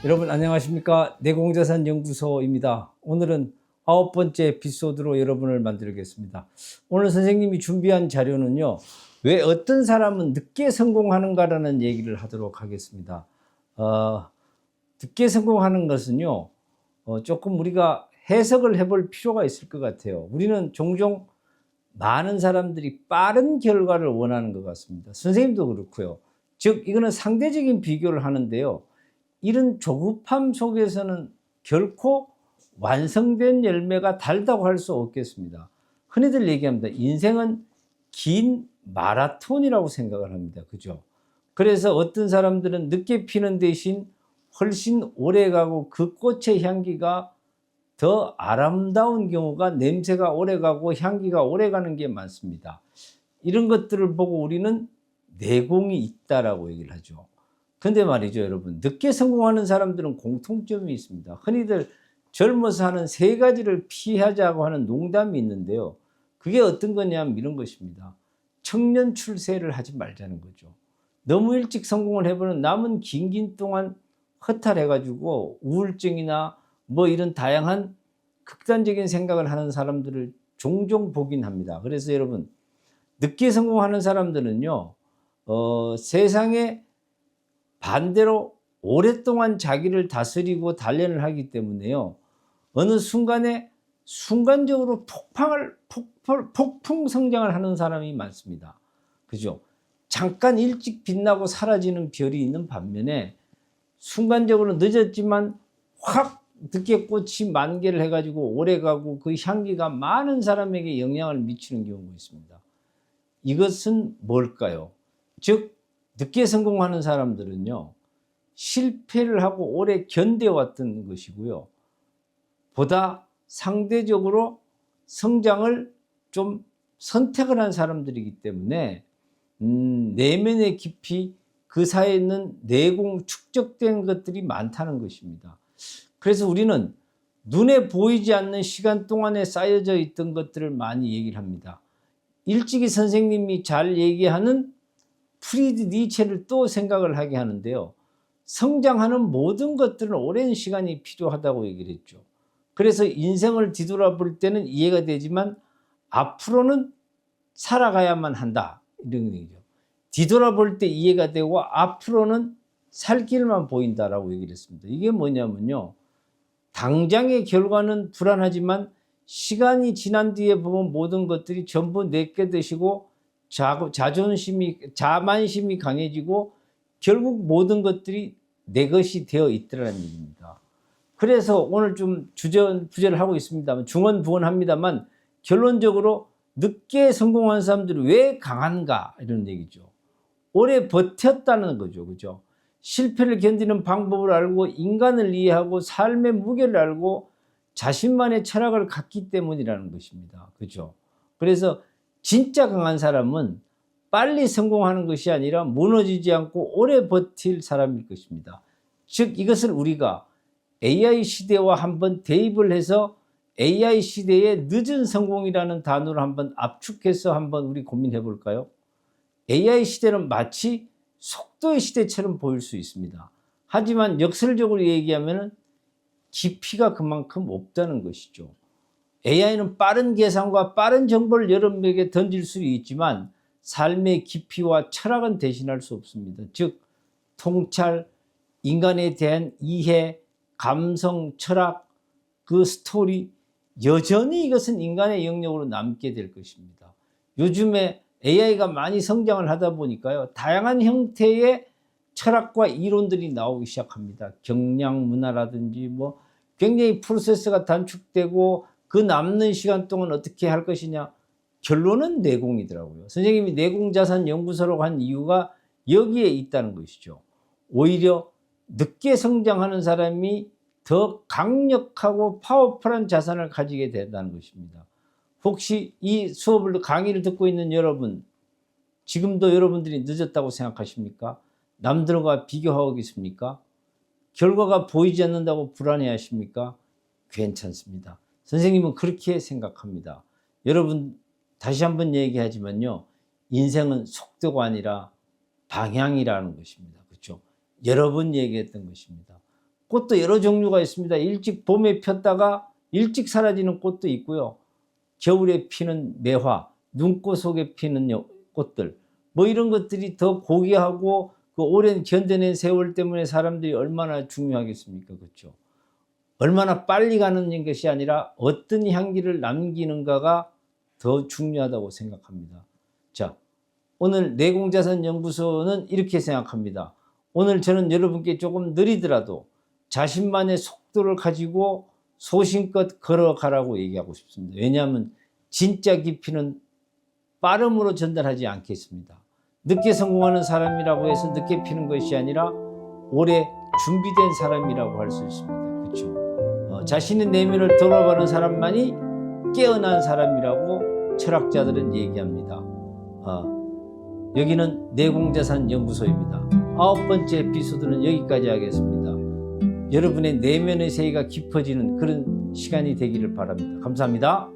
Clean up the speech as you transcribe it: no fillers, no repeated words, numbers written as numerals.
여러분 안녕하십니까? 내공자산연구소입니다. 오늘은 9번째 에피소드로 여러분을 만들겠습니다. 오늘 선생님이 준비한 자료는요, 왜 어떤 사람은 늦게 성공하는가라는 얘기를 하도록 하겠습니다. 늦게 성공하는 것은요, 조금 우리가 해석을 해볼 필요가 있을 것 같아요. 우리는 종종 많은 사람들이 빠른 결과를 원하는 것 같습니다. 선생님도 그렇고요. 즉 이거는 상대적인 비교를 하는데요, 이런 조급함 속에서는 결코 완성된 열매가 달다고 할 수 없겠습니다. 흔히들 얘기합니다. 인생은 긴 마라톤이라고 생각을 합니다. 그죠? 그래서 어떤 사람들은 늦게 피는 대신 훨씬 오래 가고 그 꽃의 향기가 더 아름다운 경우가, 냄새가 오래 가고 향기가 오래 가는 게 많습니다. 이런 것들을 보고 우리는 내공이 있다라고 얘기를 하죠. 근데 말이죠, 여러분. 늦게 성공하는 사람들은 공통점이 있습니다. 흔히들 젊어서 하는 세 가지를 피하자고 하는 농담이 있는데요. 그게 어떤 거냐면 이런 것입니다. 청년 출세를 하지 말자는 거죠. 너무 일찍 성공을 해보면 남은 긴 동안 허탈해가지고 우울증이나 뭐 이런 다양한 극단적인 생각을 하는 사람들을 종종 보긴 합니다. 그래서 여러분, 늦게 성공하는 사람들은요, 세상에 반대로 오랫동안 자기를 다스리고 단련을 하기 때문에요, 어느 순간에 순간적으로 폭풍 성장을 하는 사람이 많습니다. 그죠? 잠깐 일찍 빛나고 사라지는 별이 있는 반면에 순간적으로 늦었지만 확 늦게 꽃이 만개를 해가지고 오래가고 그 향기가 많은 사람에게 영향을 미치는 경우가 있습니다. 이것은 뭘까요? 즉 늦게 성공하는 사람들은요, 실패를 하고 오래 견뎌왔던 것이고요, 보다 상대적으로 성장을 좀 선택을 한 사람들이기 때문에 내면의 깊이 그 사이에 있는 내공 축적된 것들이 많다는 것입니다. 그래서 우리는 눈에 보이지 않는 시간 동안에 쌓여져 있던 것들을 많이 얘기를 합니다. 일찍이 선생님이 잘 얘기하는 프리드 니체를 또 생각을 하게 하는데요, 성장하는 모든 것들은 오랜 시간이 필요하다고 얘기를 했죠. 그래서 인생을 뒤돌아볼 때는 이해가 되지만 앞으로는 살아가야만 한다, 이런 얘기죠. 뒤돌아볼 때 이해가 되고 앞으로는 살 길만 보인다라고 얘기를 했습니다. 이게 뭐냐면요, 당장의 결과는 불안하지만 시간이 지난 뒤에 보면 모든 것들이 전부 내게 되시고 자만심이 강해지고 결국 모든 것들이 내 것이 되어 있더라는 얘기입니다. 그래서 오늘 좀 부제를 하고 있습니다만, 중언부언합니다만, 결론적으로 늦게 성공한 사람들이 왜 강한가, 이런 얘기죠. 오래 버텼다는 거죠. 그죠? 실패를 견디는 방법을 알고 인간을 이해하고 삶의 무게를 알고 자신만의 철학을 갖기 때문이라는 것입니다. 그죠? 그래서 진짜 강한 사람은 빨리 성공하는 것이 아니라 무너지지 않고 오래 버틸 사람일 것입니다. 즉 이것을 우리가 AI 시대와 한번 대입을 해서 AI 시대의 늦은 성공이라는 단어를 한번 압축해서 한번 우리 고민해 볼까요? AI 시대는 마치 속도의 시대처럼 보일 수 있습니다. 하지만 역설적으로 얘기하면 깊이가 그만큼 없다는 것이죠. AI는 빠른 계산과 빠른 정보를 여러분에게 던질 수 있지만 삶의 깊이와 철학은 대신할 수 없습니다. 즉 통찰, 인간에 대한 이해, 감성, 철학, 그 스토리, 여전히 이것은 인간의 영역으로 남게 될 것입니다. 요즘에 AI가 많이 성장을 하다 보니까요, 다양한 형태의 철학과 이론들이 나오기 시작합니다. 경량 문화라든지 뭐 굉장히 프로세스가 단축되고 그 남는 시간 동안 어떻게 할 것이냐. 결론은 내공이더라고요. 선생님이 내공자산연구소라고 한 이유가 여기에 있다는 것이죠. 오히려 늦게 성장하는 사람이 더 강력하고 파워풀한 자산을 가지게 된다는 것입니다. 혹시 이 수업을, 강의를 듣고 있는 여러분, 지금도 여러분들이 늦었다고 생각하십니까? 남들과 비교하고 있습니까? 결과가 보이지 않는다고 불안해 하십니까? 괜찮습니다. 선생님은 그렇게 생각합니다. 여러분, 다시 한번 얘기하지만요, 인생은 속도가 아니라 방향이라는 것입니다. 그렇죠? 여러 번 얘기했던 것입니다. 꽃도 여러 종류가 있습니다. 일찍 봄에 폈다가 일찍 사라지는 꽃도 있고요. 겨울에 피는 매화, 눈꽃 속에 피는 꽃들, 뭐 이런 것들이 더 고귀하고 그 오랜 견뎌낸 세월 때문에 사람들이 얼마나 중요하겠습니까? 그렇죠? 얼마나 빨리 가는 것이 아니라 어떤 향기를 남기는가가 더 중요하다고 생각합니다. 자, 오늘 내공자산연구소는 이렇게 생각합니다. 오늘 저는 여러분께 조금 느리더라도 자신만의 속도를 가지고 소신껏 걸어가라고 얘기하고 싶습니다. 왜냐하면 진짜 깊이는 빠름으로 전달하지 않겠습니다. 늦게 성공하는 사람이라고 해서 늦게 피는 것이 아니라 오래 준비된 사람이라고 할 수 있습니다. 그렇죠? 자신의 내면을 돌아보는 사람만이 깨어난 사람이라고 철학자들은 얘기합니다. 여기는 내공자산연구소입니다. 9번째 에피소드는 여기까지 하겠습니다. 여러분의 내면의 세계가 깊어지는 그런 시간이 되기를 바랍니다. 감사합니다.